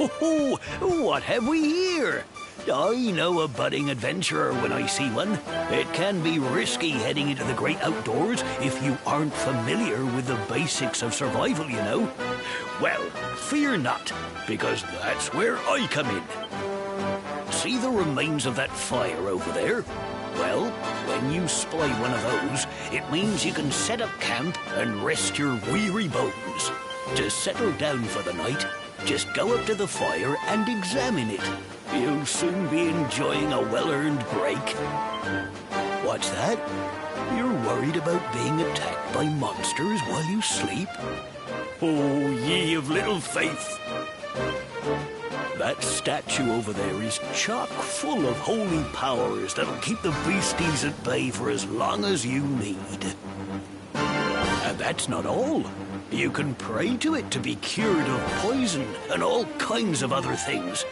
Ho, what have we here? I know a budding adventurer when I see one. It can be risky heading into the great outdoors if you aren't familiar with the basics of survival, you know. Well, fear not, because that's where I come in. See the remains of that fire over there? Well, when you spy one of those, it means you can set up camp and rest your weary bones. To settle down for the night, just go up to the fire and examine it. You'll soon be enjoying a well-earned break. What's that? You're worried about being attacked by monsters while you sleep? Oh, ye of little faith! That statue over there is chock full of holy powers that'll keep the beasties at bay for as long as you need. And that's not all. You can pray to it to be cured of poison and all kinds of other things.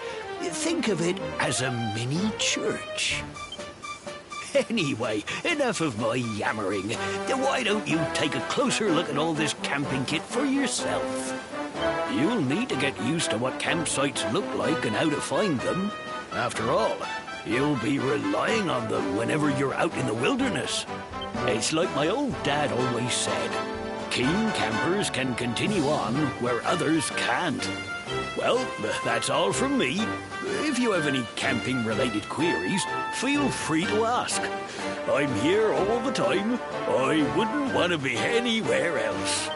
Think of it as a mini church. Anyway, enough of my yammering. Why don't you take a closer look at all this camping kit for yourself? You'll need to get used to what campsites look like and how to find them. After all, you'll be relying on them whenever you're out in the wilderness. It's like my old dad always said, keen campers can continue on where others can't. Well, that's all from me. If you have any camping-related queries, feel free to ask. I'm here all the time. I wouldn't want to be anywhere else.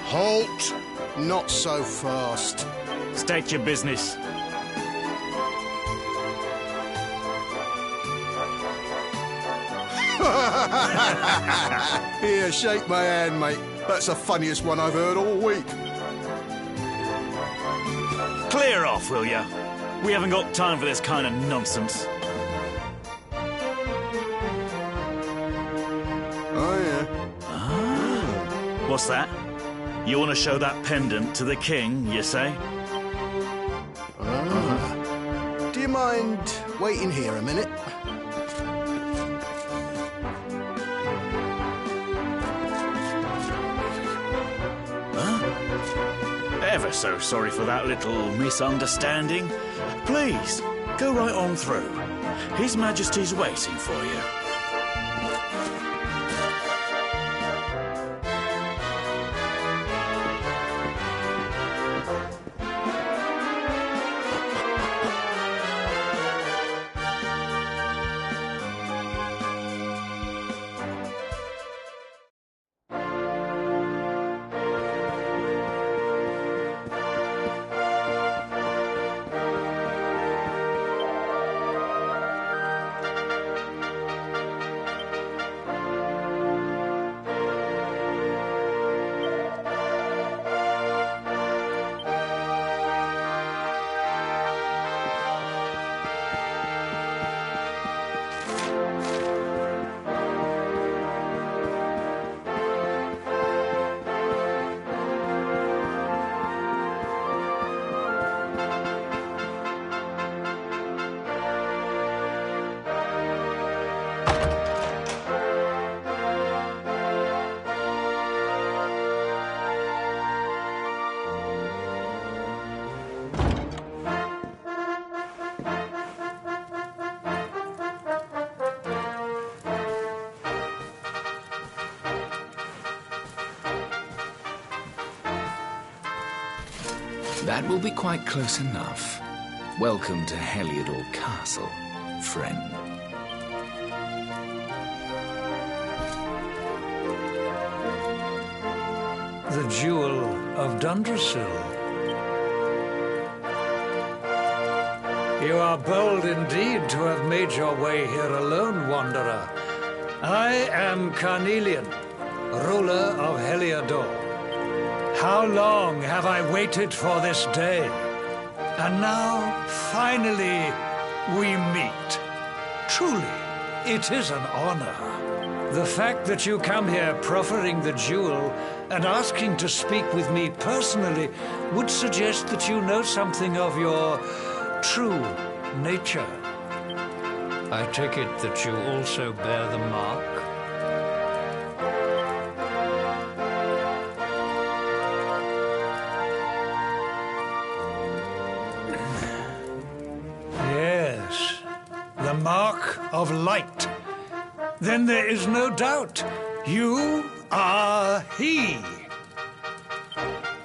Halt! Not so fast. State your business. Here, shake my hand, mate. That's the funniest one I've heard all week. Clear off, will ya? We haven't got time for this kind of nonsense. Oh, yeah. What's that? You want to show that pendant to the king, you say? Do you mind waiting here a minute? Ever so sorry for that little misunderstanding. Please, go right on through. His Majesty's waiting for you. That will be quite close enough. Welcome to Heliodor Castle, friend. The Jewel of Dundrasil. You are bold indeed to have made your way here alone, Wanderer. I am Carnelian, ruler of Heliodor. How long have I waited for this day? And now, finally, we meet. Truly, it is an honor. The fact that you come here proffering the jewel and asking to speak with me personally would suggest that you know something of your true nature. I take it that you also bear the mark? Yes, the mark of light. Then there is no doubt. You are he.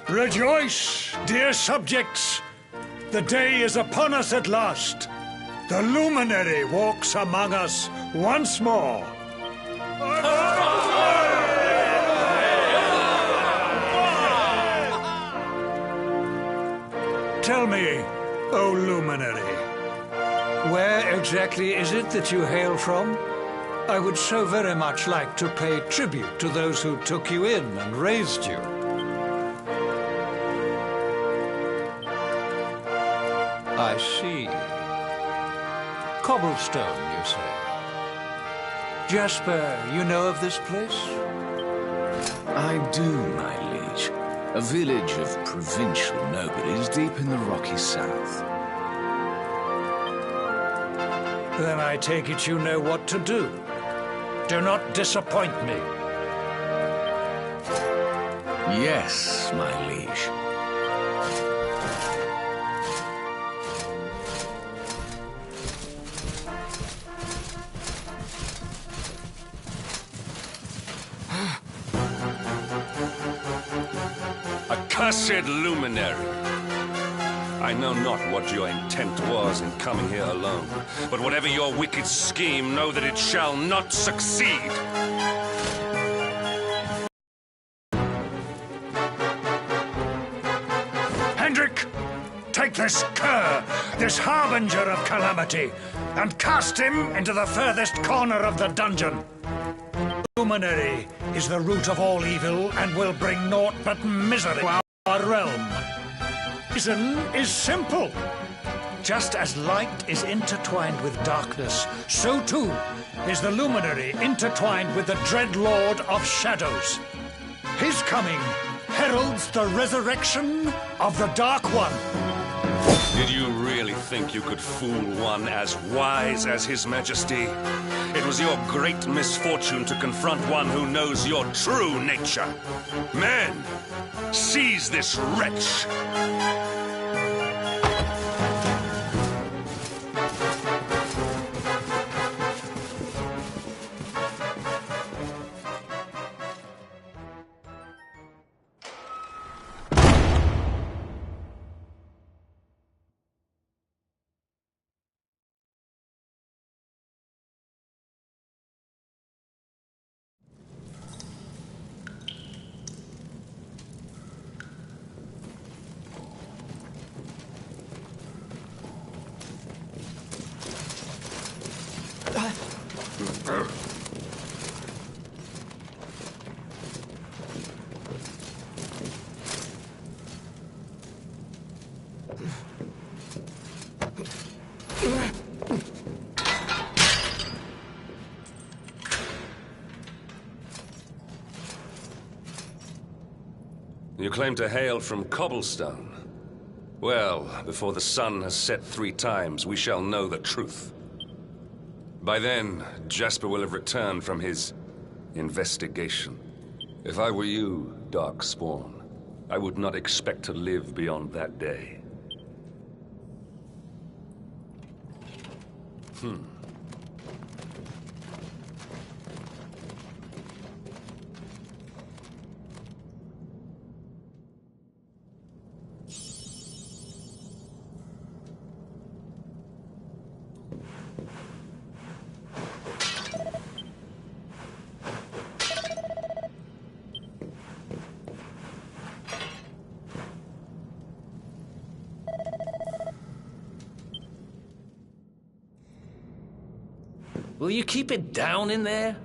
Rejoice, dear subjects. The day is upon us at last. The luminary walks among us once more. Tell me, O luminary, where exactly is it that you hail from? I would so very much like to pay tribute to those who took you in and raised you. I see. Cobblestone, you say? Jasper, you know of this place? I do, my liege. A village of provincial nobodies deep in the rocky south. Then I take it you know what to do. Do not disappoint me. Yes, my liege. Accursed luminary! I know not what your intent was in coming here alone, but whatever your wicked scheme, know that it shall not succeed! Hendrik, take this cur, this harbinger of calamity, and cast him into the furthest corner of the dungeon. Luminary is the root of all evil and will bring naught but misery to our realm. Reason is simple. Just as light is intertwined with darkness, so too is the luminary intertwined with the dread Lord of Shadows. His coming heralds the resurrection of the Dark One. Did you really think you could fool one as wise as His Majesty? It was your great misfortune to confront one who knows your true nature. Men, seize this wretch! You claim to hail from Cobblestone. Well, before the sun has set 3 times, we shall know the truth. By then, Jasper will have returned from his investigation. If I were you, Darkspawn, I would not expect to live beyond that day. will you keep it down in there?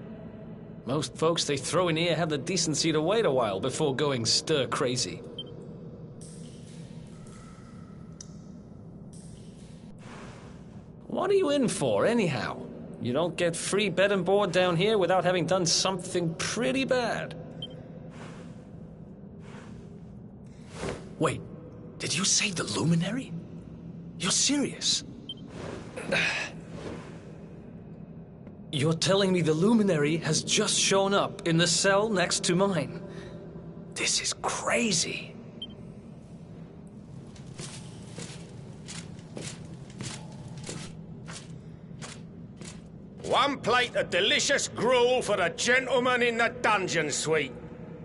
Most folks they throw in here have the decency to wait a while before going stir-crazy. What are you in for, anyhow? You don't get free bed and board down here without having done something pretty bad. Wait, did you say the Luminary? You're serious? You're telling me the Luminary has just shown up in the cell next to mine? This is crazy. One plate of delicious gruel for the gentleman in the dungeon suite.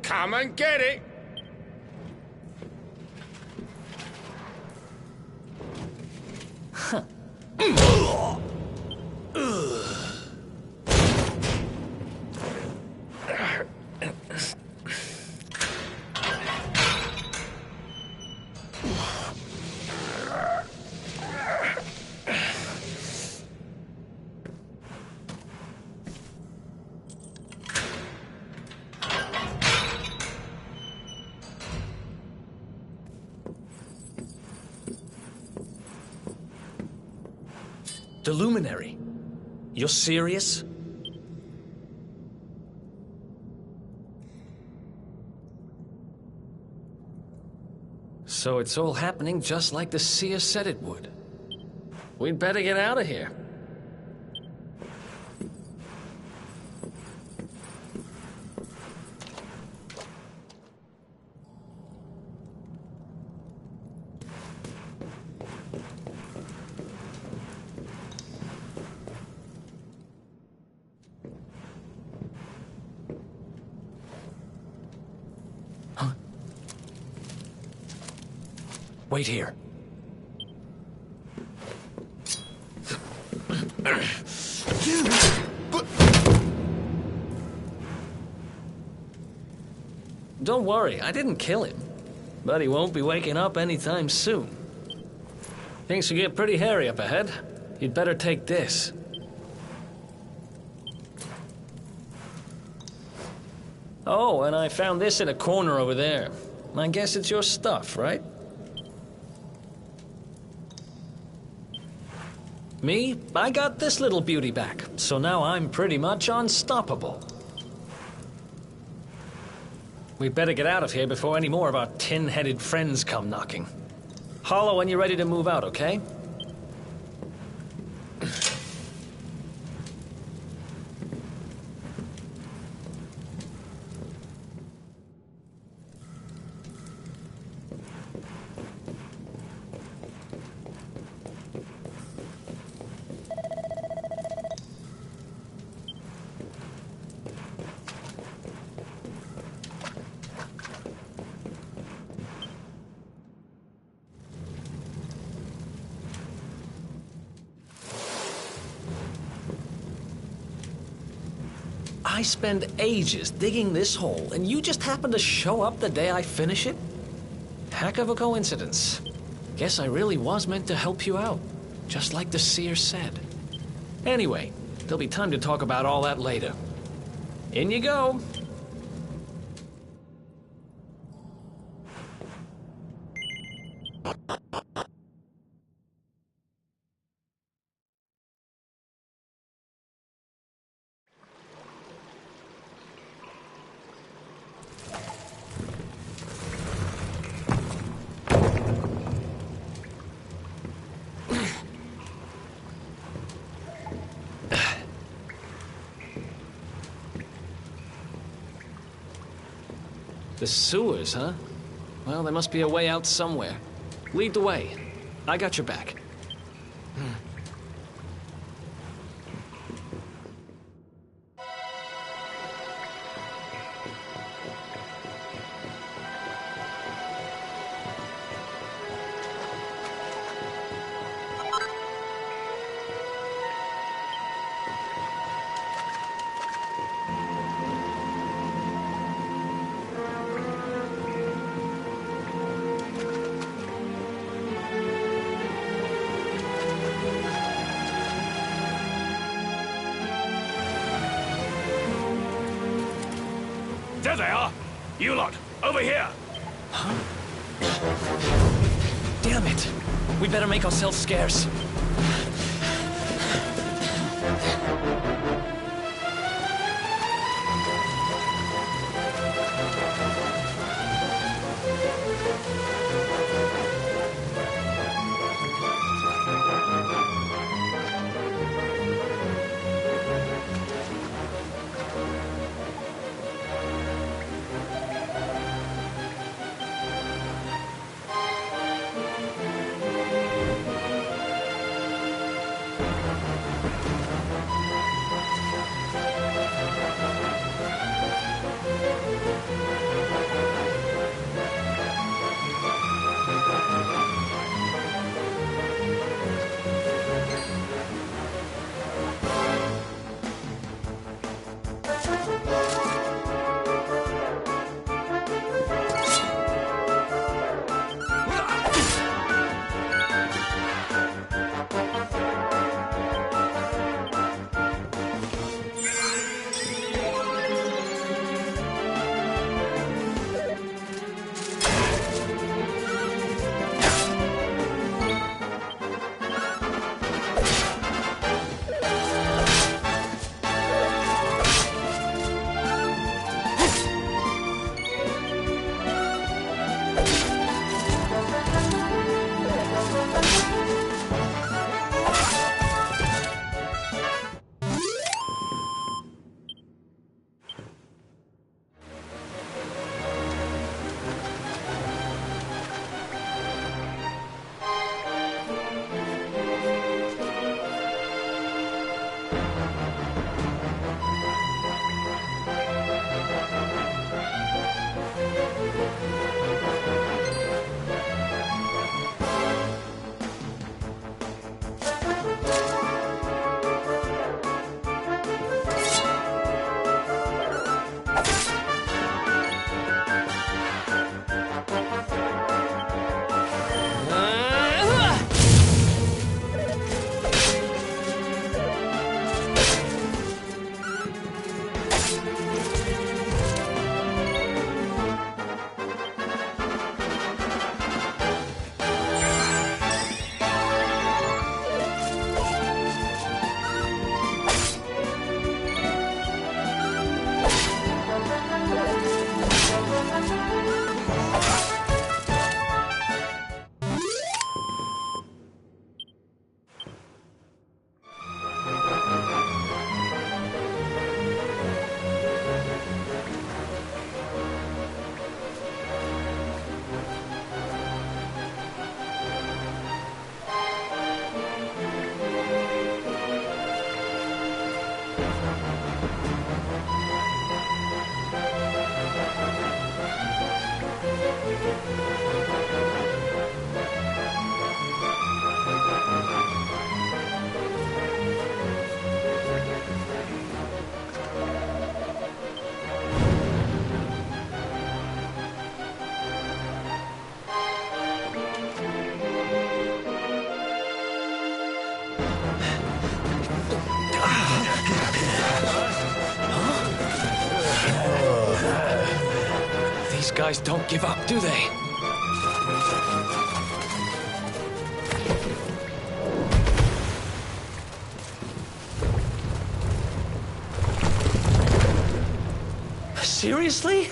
Come and get it. The Luminary? You're serious? So it's all happening just like the seer said it would. We'd better get out of here. Wait here. Don't worry, I didn't kill him. But he won't be waking up anytime soon. Things will get pretty hairy up ahead. You'd better take this. Oh, and I found this in a corner over there. I guess it's your stuff, right? Me? I got this little beauty back, so now I'm pretty much unstoppable. We'd better get out of here before any more of our tin-headed friends come knocking. Holler when you're ready to move out, okay? I spend ages digging this hole, and you just happen to show up the day I finish it? Heck of a coincidence. Guess I really was meant to help you out, just like the seer said. Anyway, there'll be time to talk about all that later. In you go. The sewers, huh? Well, there must be a way out somewhere. Lead the way. I got your back. There they are! You lot, over here! Damn it! We better make ourselves scarce. These guys don't give up, do they? Seriously?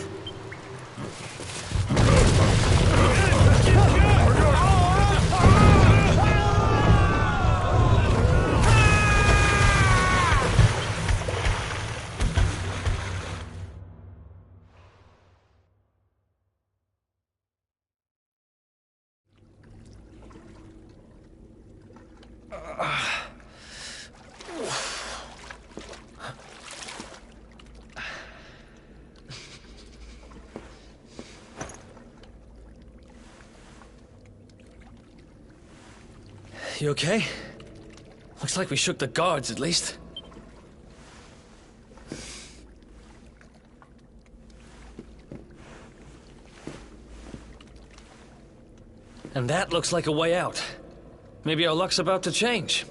You okay? Looks like we shook the guards, at least. And that looks like a way out. Maybe our luck's about to change.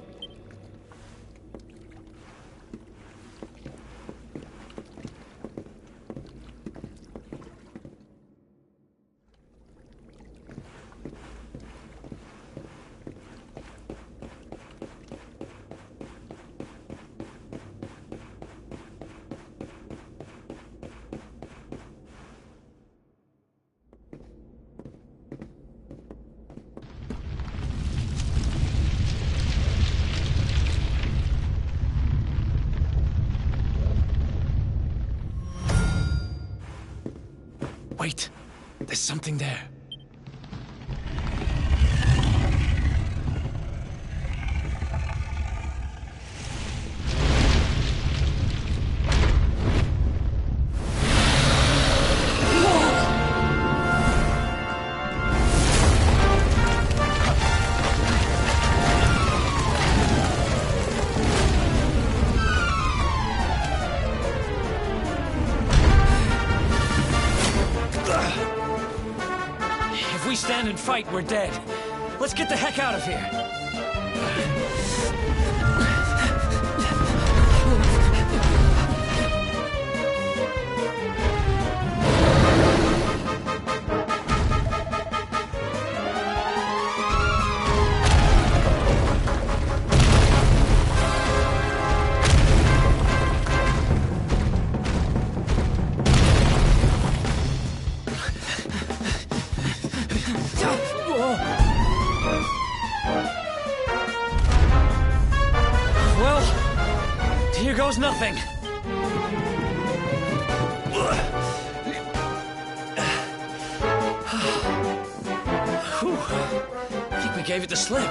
Wait, there's something there. If we stand and fight, we're dead. Let's get the heck out of here. Well, here goes nothing. Whew. I think we gave it the slip.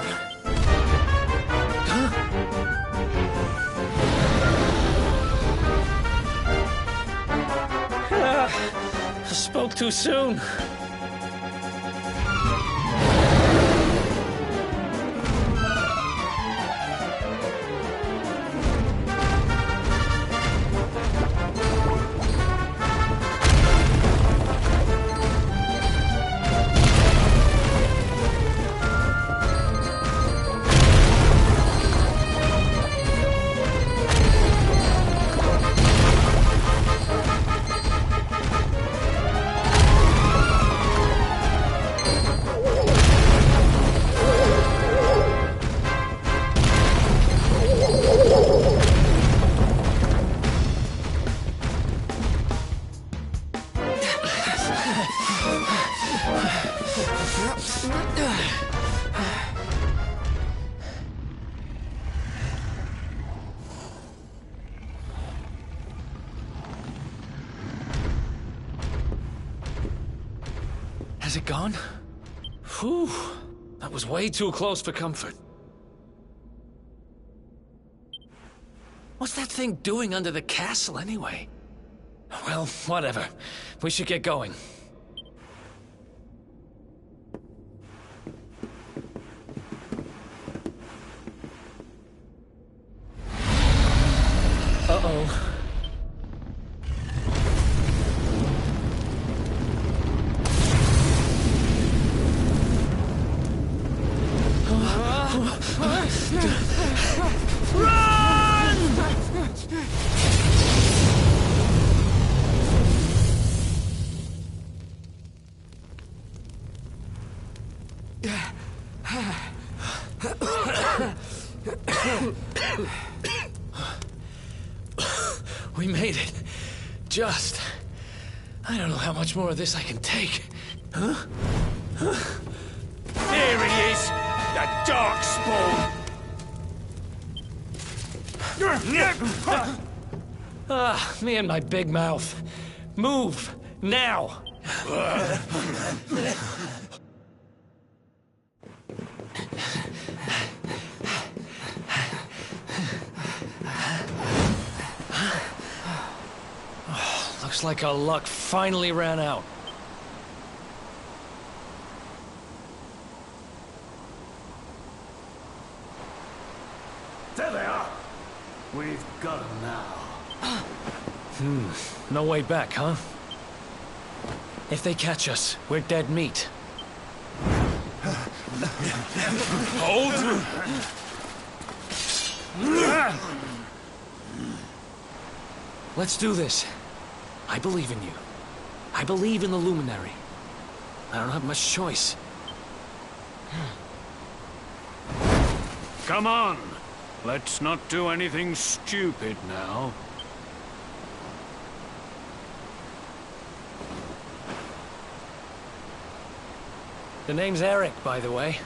Huh? I spoke too soon. Has it gone? Whew. That was way too close for comfort. What's that thing doing under the castle, anyway? Well, whatever. We should get going. Uh-oh. We made it. Just. I don't know how much more of this I can take. Huh? Here he is! The Darkspawn! Ah, me and my big mouth. Move, now! Looks like our luck finally ran out. There they are. We've got them now. No way back, huh? If they catch us, we're dead meat. Hold! Let's do this. I believe in you. I believe in the Luminary. I don't have much choice. Come on. Let's not do anything stupid now. The name's Eric, by the way.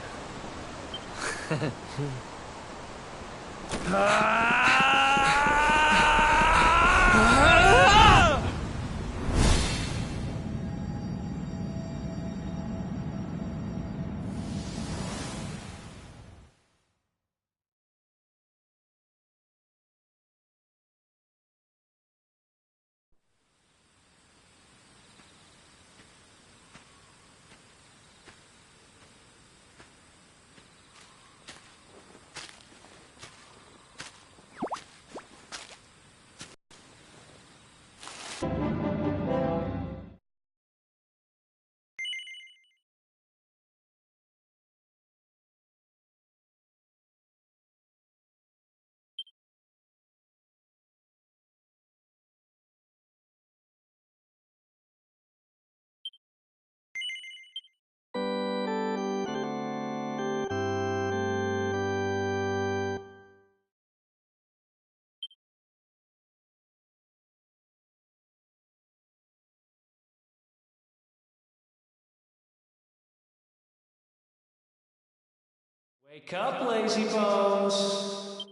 Wake up, lazy bones.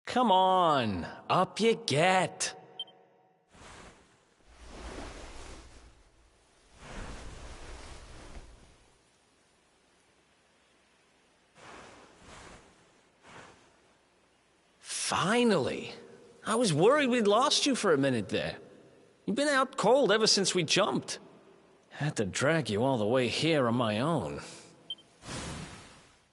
Come on, up you get. Finally. I was worried we'd lost you for a minute there. You've been out cold ever since we jumped. Had to drag you all the way here on my own.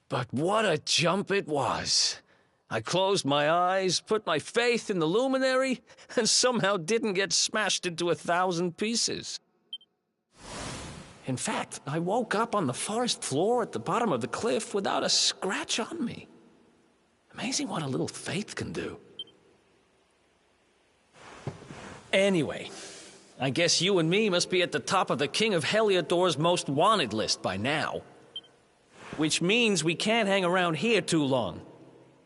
But what a jump it was. I closed my eyes, put my faith in the luminary, and somehow didn't get smashed into 1,000 pieces. In fact, I woke up on the forest floor at the bottom of the cliff without a scratch on me. Amazing what a little faith can do. Anyway, I guess you and me must be at the top of the King of Heliodor's most wanted list by now. Which means we can't hang around here too long.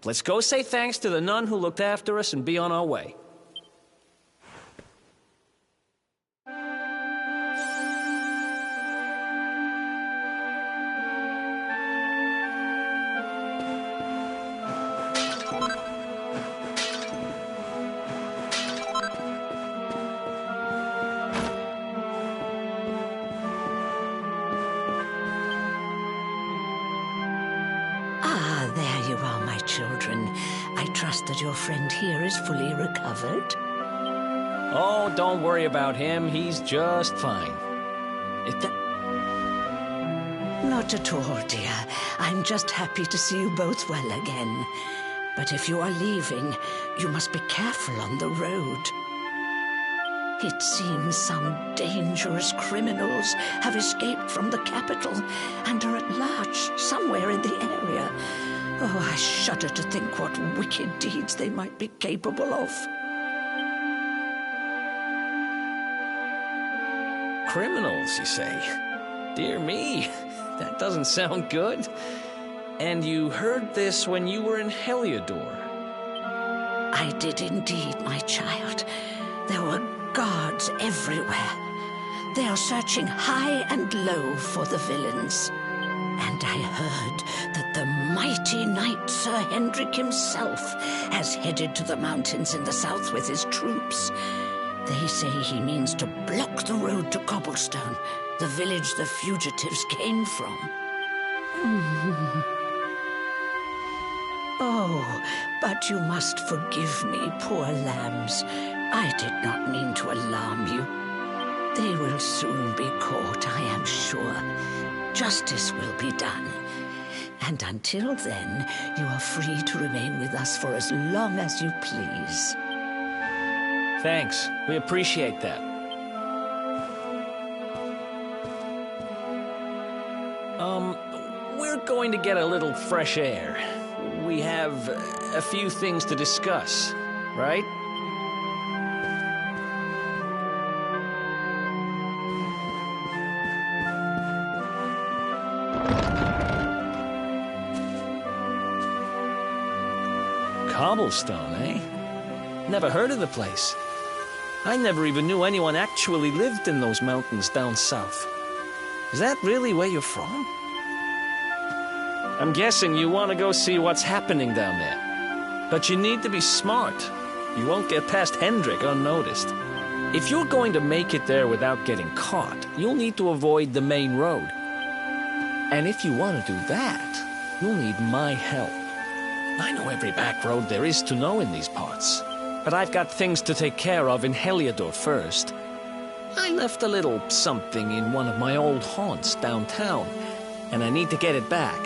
Let's go say thanks to the nun who looked after us and be on our way. Children, I trust that your friend here is fully recovered. Oh, don't worry about him. He's just fine. Not at all, dear. I'm just happy to see you both well again. But if you are leaving, you must be careful on the road. It seems some dangerous criminals have escaped from the capital and are at large somewhere in the area. Oh, I shudder to think what wicked deeds they might be capable of. Criminals, you say? Dear me, that doesn't sound good. And you heard this when you were in Heliodor? I did indeed, my child. There were guards everywhere. They are searching high and low for the villains. And I heard that the mighty knight Sir Hendrik himself has headed to the mountains in the south with his troops. They say he means to block the road to Cobblestone, the village the fugitives came from. Oh, but you must forgive me, poor lambs. I did not mean to alarm you. They will soon be caught, I am sure. Justice will be done. And until then, you are free to remain with us for as long as you please. Thanks. We appreciate that. We're going to get a little fresh air. We have a few things to discuss, right? Cobblestone, eh? Never heard of the place. I never even knew anyone actually lived in those mountains down south. Is that really where you're from? I'm guessing you want to go see what's happening down there. But you need to be smart. You won't get past Hendrik unnoticed. If you're going to make it there without getting caught, you'll need to avoid the main road. And if you want to do that, you'll need my help. I know every back road there is to know in these parts, but I've got things to take care of in Heliodor first. I left a little something in one of my old haunts downtown, and I need to get it back.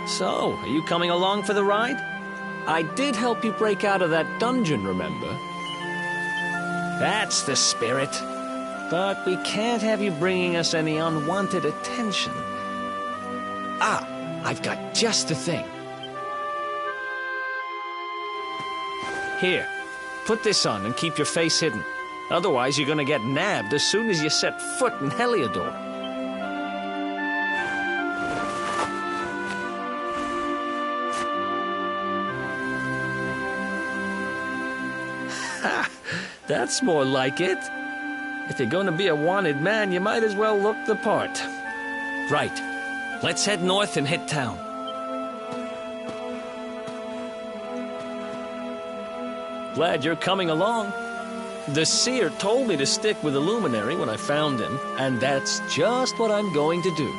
So, are you coming along for the ride? I did help you break out of that dungeon, remember? That's the spirit. But we can't have you bringing us any unwanted attention. Ah, I've got just the thing. Here, put this on and keep your face hidden. Otherwise, you're gonna get nabbed as soon as you set foot in Heliodor. Ha! That's more like it. If you're gonna be a wanted man, you might as well look the part. Right. Let's head north and hit town. Glad you're coming along. The seer told me to stick with the luminary when I found him, and that's just what I'm going to do.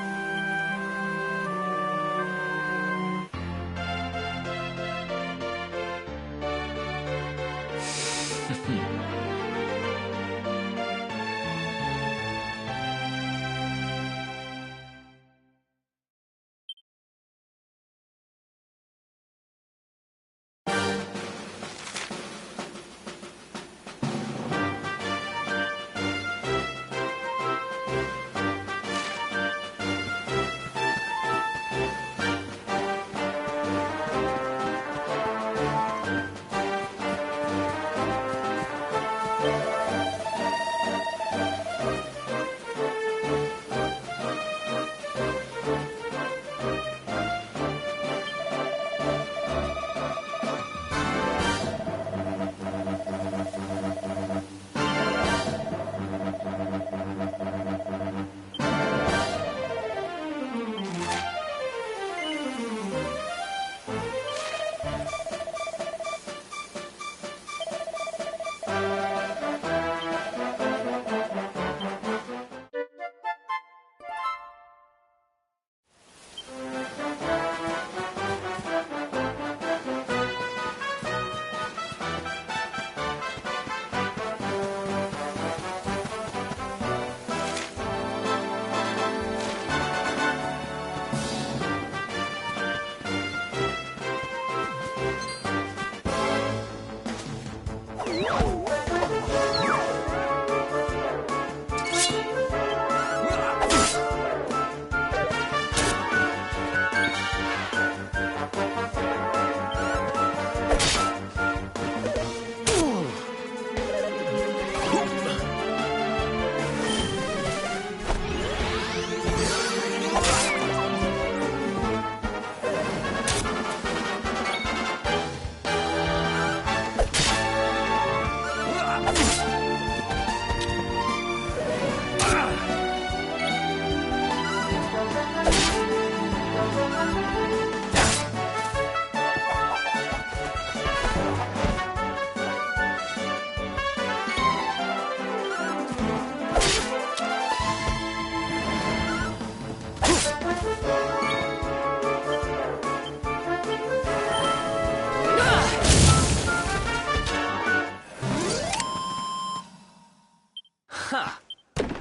Ha!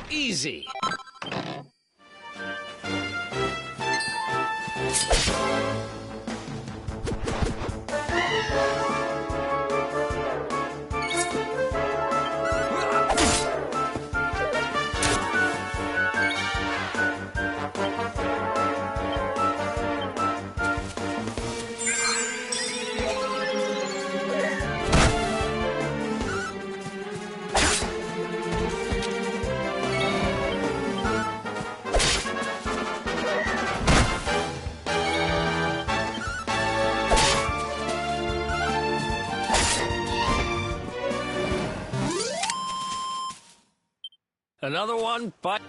Easy. Another one, but...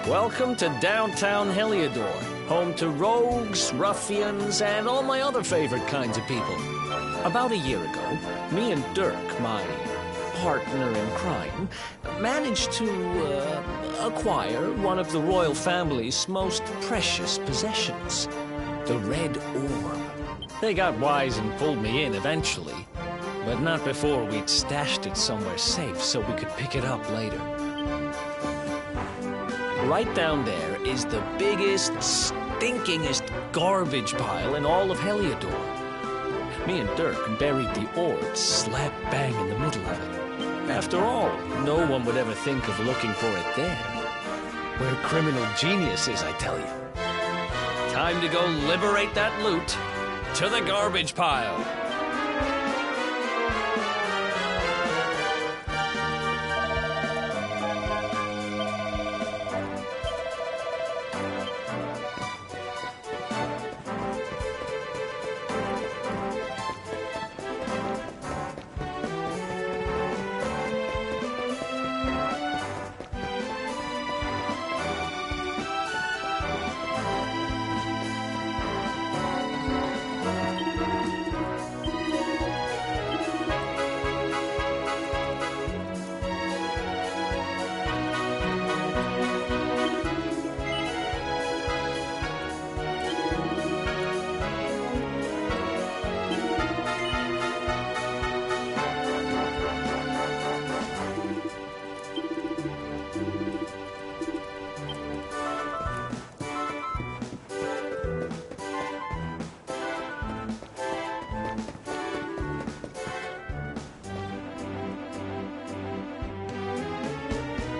Welcome to downtown Heliodor. Home to rogues, ruffians, and all my other favorite kinds of people. About a year ago, me and Dirk, my partner in crime, managed to acquire one of the royal family's most precious possessions, the Red Orb. They got wise and pulled me in eventually, but not before we'd stashed it somewhere safe so we could pick it up later. Right down there is the biggest, stinkingest garbage pile in all of Heliodor. Me and Dirk buried the orb slap bang in the middle of it. After all, no one would ever think of looking for it there. We're criminal geniuses, I tell you. Time to go liberate that loot to the garbage pile.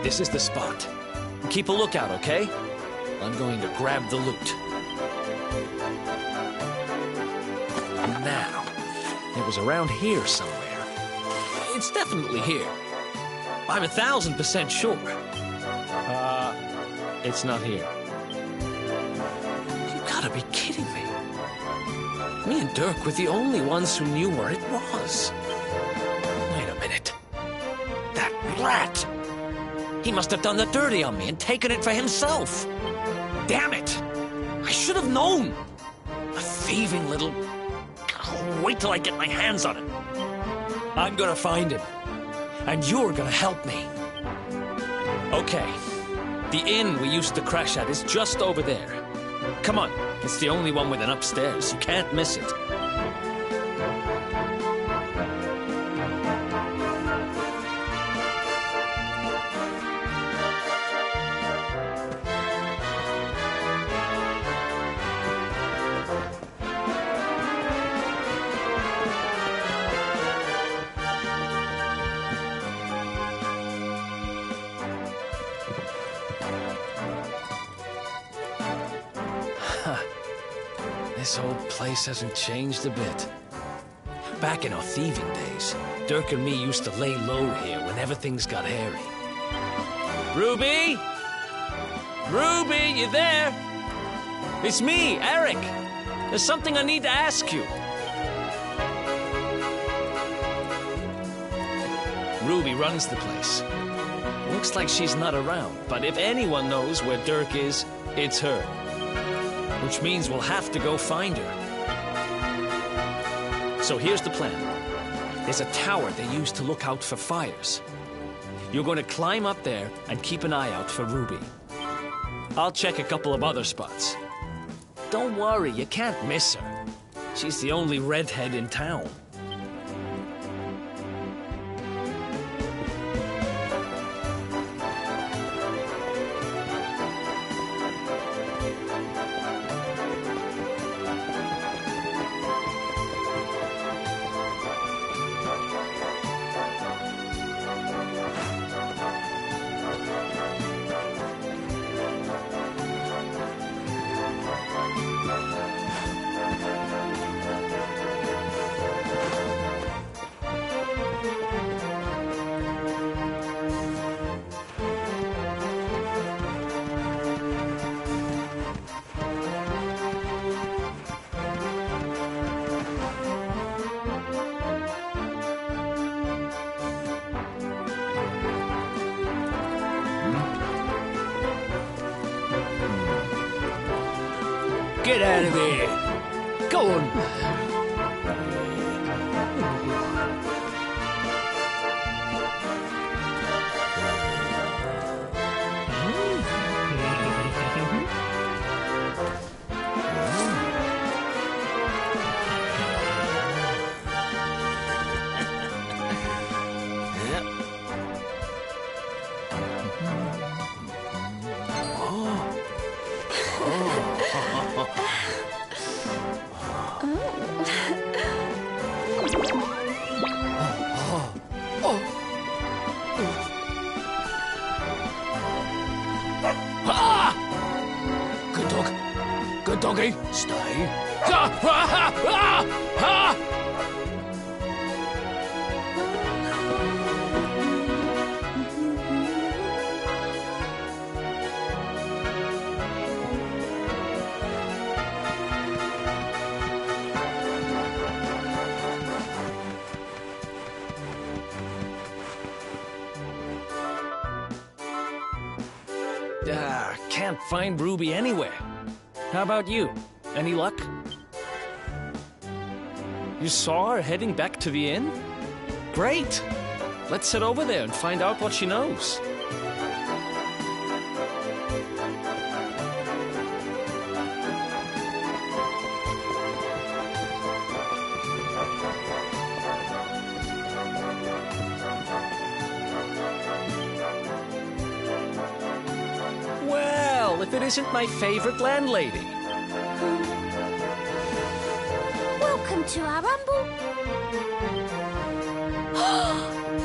This is the spot. Keep a lookout, okay? I'm going to grab the loot. Now, it was around here somewhere. It's definitely here. I'm 1,000% sure. It's not here. You gotta be kidding me. Me and Dirk were the only ones who knew where it was. Wait a minute. That rat! He must have done the dirty on me and taken it for himself. Damn it! I should have known! A thieving little... Oh, wait till I get my hands on it. I'm gonna find him. And you're gonna help me. Okay. The inn we used to crash at is just over there. Come on. It's the only one with an upstairs. You can't miss it. This whole place hasn't changed a bit. Back in our thieving days, Dirk and me used to lay low here whenever things got hairy. Ruby? Ruby, you there? It's me, Eric. There's something I need to ask you. Ruby runs the place. Looks like she's not around, but if anyone knows where Dirk is, it's her. Which means we'll have to go find her. So here's the plan. There's a tower they use to look out for fires. You're going to climb up there and keep an eye out for Ruby. I'll check a couple of other spots. Don't worry, you can't miss her. She's the only redhead in town. Get out of here. Go on. Good dog. Good doggy. Stay. Can't find Ruby anywhere. How about you? Any luck? You saw her heading back to the inn? Great! Let's head over there and find out what she knows. If it isn't my favorite landlady. Welcome to our humble...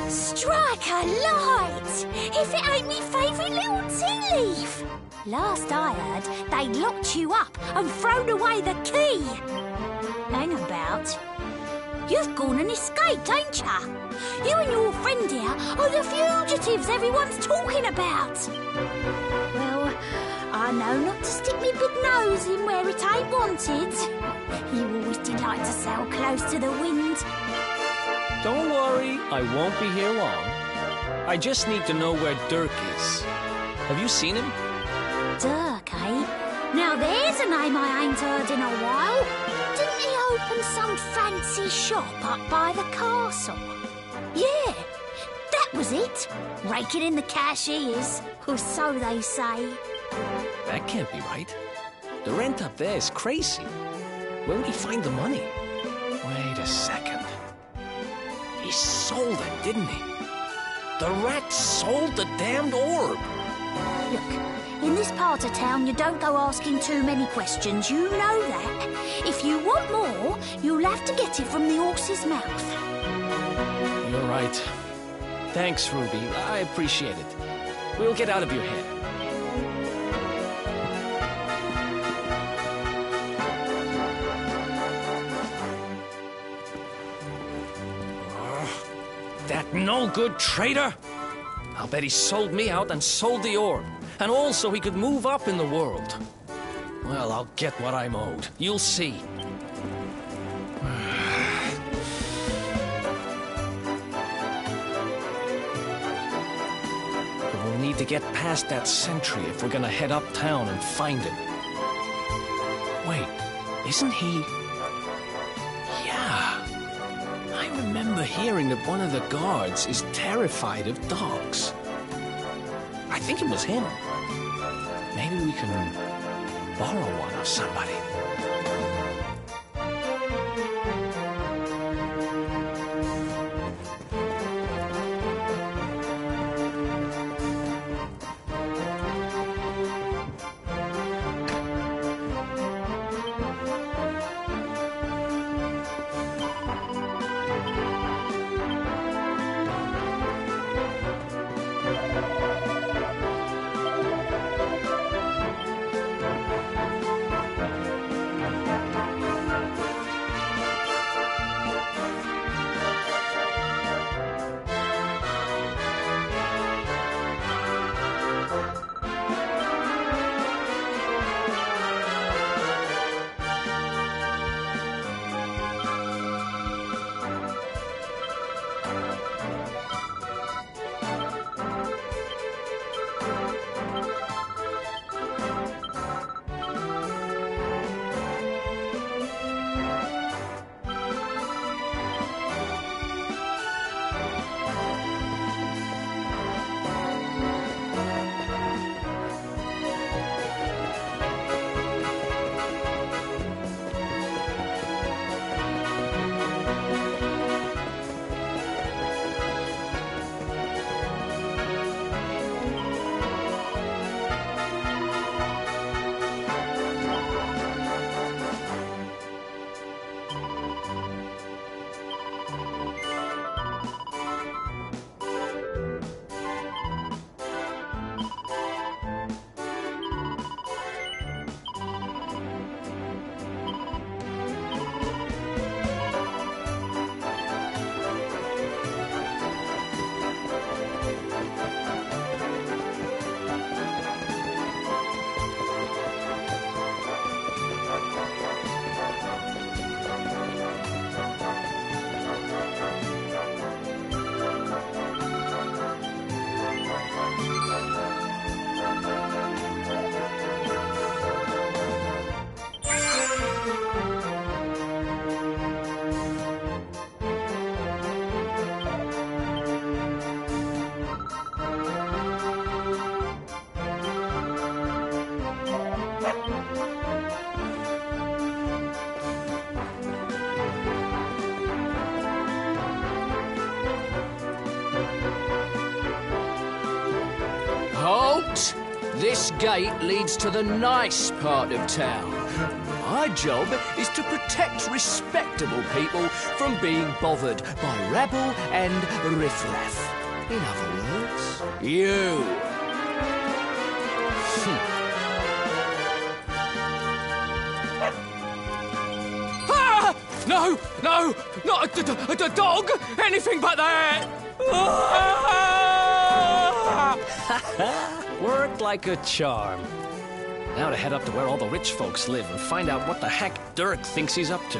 Strike a light! If it ain't me favourite little tea leaf! Last I heard, they'd locked you up and thrown away the key. Hang about. You've gone and escaped, ain't ya? You and your friend here are the fugitives everyone's talking about. Well, I know not to stick me big nose in where it ain't wanted. You always did like to sail close to the wind. Don't worry, I won't be here long. I just need to know where Dirk is. Have you seen him? Dirk, eh? Now there's a name I ain't heard in a while. Didn't he open some fancy shop up by the castle? Yeah, that was it. Raking in the cash he is, or so they say. That can't be right. The rent up there is crazy. Where would he find the money? Wait a second. He sold it, didn't he? The rat sold the damned orb. Look, in this part of town, you don't go asking too many questions. You know that. If you want more, you'll have to get it from the horse's mouth. You're right. Thanks, Ruby. I appreciate it. We'll get out of your hair. That no-good traitor! I'll bet he sold me out and sold the orb. And also he could move up in the world. Well, I'll get what I'm owed. You'll see. We'll need to get past that sentry if we're gonna head uptown and find him. Wait, isn't he... Yeah. I remember hearing that one of the guards is terrified of dogs. I think it was him. Maybe we can borrow one of somebody. This gate leads to the nice part of town. My job is to protect respectable people from being bothered by rabble and riffraff. In other words, you. Ah! No, no, not a dog! Anything but that! Worked like a charm. Now to head up to where all the rich folks live and find out what the heck Dirk thinks he's up to.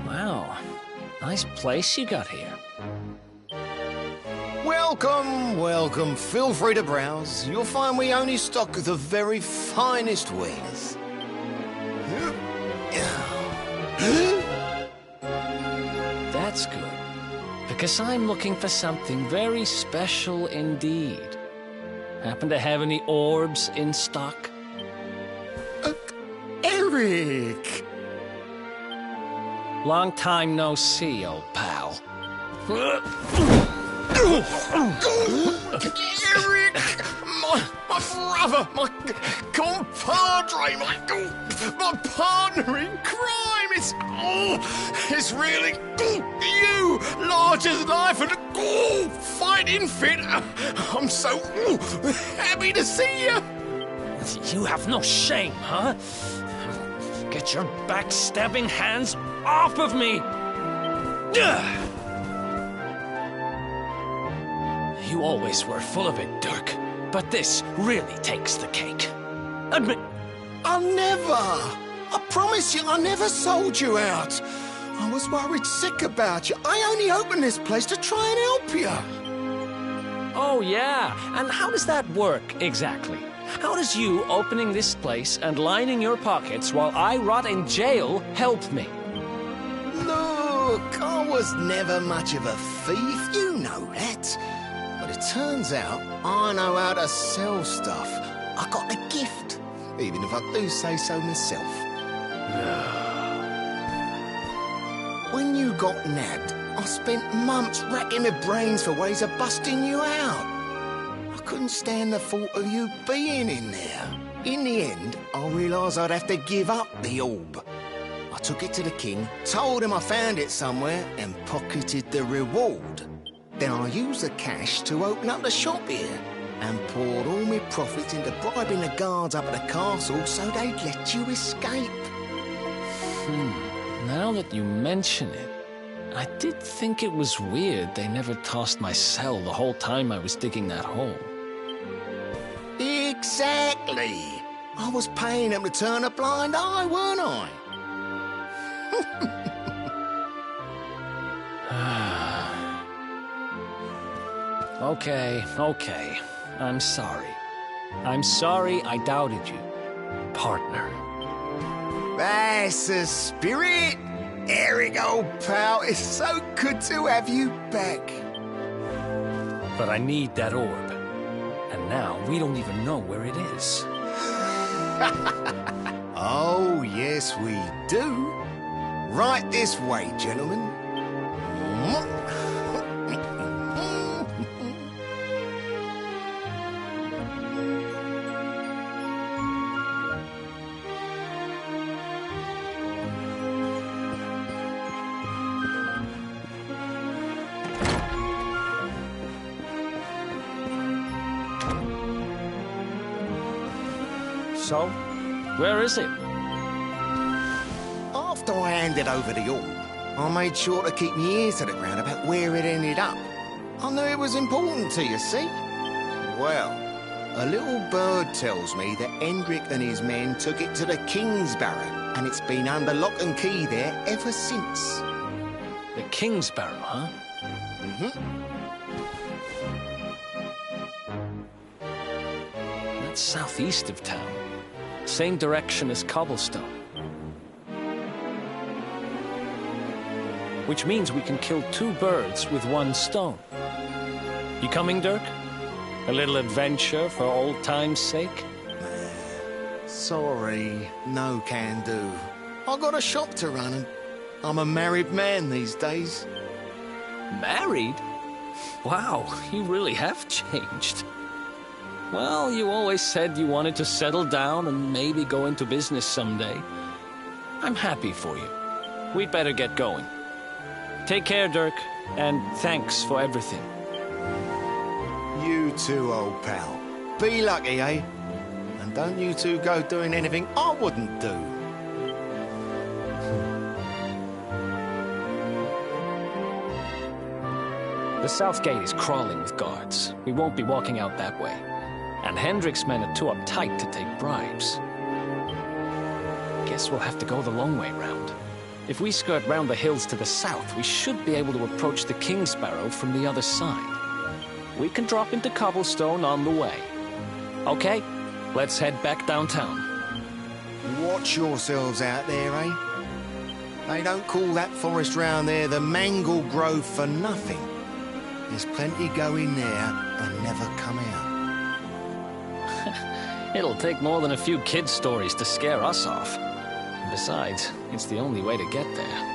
Wow, nice place you got here. Welcome, welcome. Feel free to browse. You'll find we only stock the very finest wares. That's good, because I'm looking for something very special indeed. Happen to have any orbs in stock? Eric! Long time no see, old pal. Eric! My brother, my compadre, my partner in crime. It's really you, large as life and fighting fit. I'm so happy to see you. You have no shame, huh? Get your backstabbing hands off of me! You always were full of it, Dirk. But this really takes the cake. Admit... I never! I promise you, I never sold you out. I was worried sick about you. I only opened this place to try and help you. Oh, yeah. And how does that work, exactly? How does you opening this place and lining your pockets while I rot in jail help me? Look, I was never much of a thief, you know that. But it turns out I know how to sell stuff. I got a gift, even if I do say so myself. When you got nabbed, I spent months racking my brains for ways of busting you out. I couldn't stand the thought of you being in there. In the end, I realised I'd have to give up the orb. I took it to the king, told him I found it somewhere, and pocketed the reward. Then I used the cash to open up the shop here, and poured all my profits into bribing the guards up at the castle so they'd let you escape. Now that you mention it, I did think it was weird they never tossed my cell the whole time I was digging that hole. Exactly. I was paying them to turn a blind eye, weren't I? Okay. I'm sorry. I'm sorry I doubted you, partner. That's the spirit. Eric, old pal, it's so good to have you back. But I need that orb. And now we don't even know where it is. Oh, yes, we do. Right this way, gentlemen. So, where is it? After I handed over the orb, I made sure to keep my ears to the ground about where it ended up. I knew it was important to you, see? Well, a little bird tells me that Hendrik and his men took it to the King's Barrow, and it's been under lock and key there ever since. The King's Barrow, huh? That's southeast of town. Same direction as Cobblestone. Which means we can kill 2 birds with 1 stone. You coming, Dirk? A little adventure for old time's sake? Sorry, no can do. I got a shop to run and I'm a married man these days. Married? Wow, you really have changed. Well, you always said you wanted to settle down and maybe go into business someday. I'm happy for you. We'd better get going. Take care, Dirk, and thanks for everything. You too, old pal. Be lucky, eh? And don't you two go doing anything I wouldn't do. The south gate is crawling with guards. We won't be walking out that way. And Hendrik's men are too uptight to take bribes. Guess we'll have to go the long way round. If we skirt round the hills to the south, we should be able to approach the King's Barrow from the other side. We can drop into Cobblestone on the way. Okay, let's head back downtown. Watch yourselves out there, eh? They don't call that forest round there the Mangle Grove for nothing. There's plenty go in there and never come out. It'll take more than a few kid stories to scare us off. Besides, it's the only way to get there.